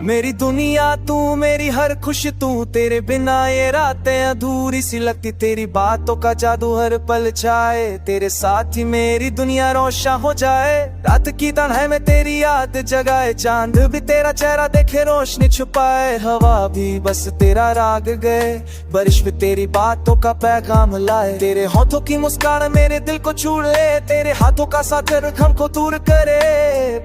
मेरी दुनिया तू, मेरी हर खुश तू, तेरे बिना ये रातें अधूरी सी लगती। तेरी बातों का जादू हर पल छाए, तेरे साथ ही मेरी दुनिया रोशन हो जाए। रात की तन्हाई में तेरी याद जगाए, चांद भी तेरा चेहरा देखे रोशनी छुपाए। हवा भी बस तेरा राग गए, बारिश भी तेरी बातों का पैगाम लाए। तेरे होठों की मुस्कान मेरे दिल को छू ले, तेरे हाथों का साथ गम को दूर करे।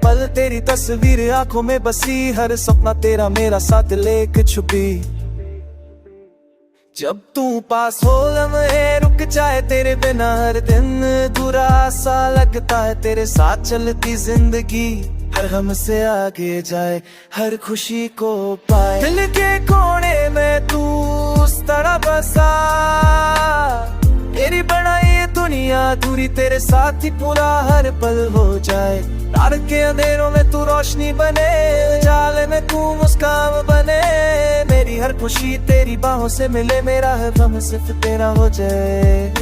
पल तेरी तस्वीर आंखों में बसी, हर सपना तेरा मेरा साथ लेके छुपी। जब तू पास हो लम्हे रुक जाए, तेरे बिना हर दिन अधूरा सा लगता है। तेरे साथ चलती जिंदगी हर हम से आगे जाए, हर खुशी को पाए। दिल के कोने में तू उस तरह बसा, तेरी बनाई दुनिया दूरी, तेरे साथ ही पूरा हर पल हो जाए। रात के अंधेरों में तू रोशनी बने, जाले में तू मुस्कान बने। मेरी हर खुशी तेरी बाहों से मिले, मेरा हर गम सिर्फ तेरा हो जाए।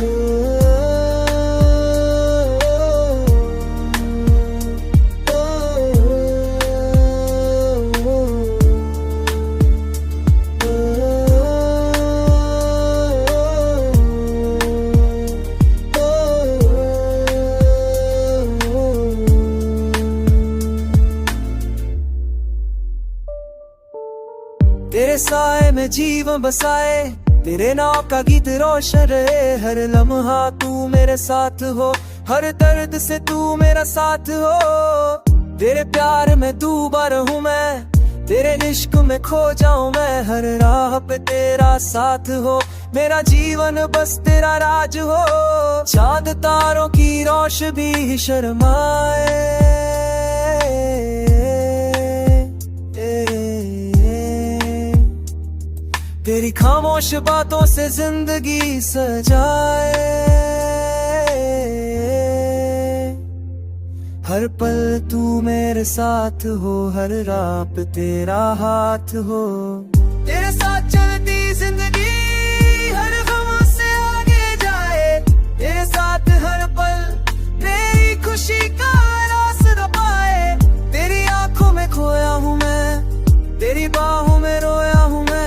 तेरे साए में जीवन बसाए, तेरे नाम का गीत रोशन रहे। हर लम्हा तू मेरे साथ हो, हर दर्द से तू मेरा साथ हो। तेरे प्यार में डूबा रहूं मैं, तेरे इश्क में खो जाऊं मैं। हर राह पे तेरा साथ हो, मेरा जीवन बस तेरा राज हो। चांद तारों की रोशनी भी शर्माए, तेरी खामोश बातों से जिंदगी सजाए। हर पल तू मेरे साथ हो, हर राह पे तेरा हाथ हो। तेरे साथ चलती जिंदगी हर गम से आगे जाए, तेरे साथ हर पल मेरी खुशी का रास्ता पाए। तेरी आंखों में खोया हूँ मैं, तेरी बाहों में रोया हूँ मैं।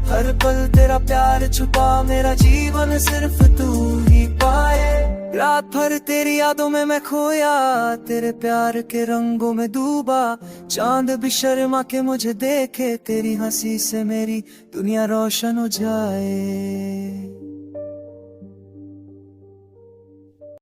हर पल तेरा प्यार छुपा, मेरा जीवन सिर्फ तू ही पाए। रात भर तेरी यादों में मैं खोया, तेरे प्यार के रंगों में डूबा। चांद भी शर्मा के मुझे देखे, तेरी हंसी से मेरी दुनिया रोशन हो जाए।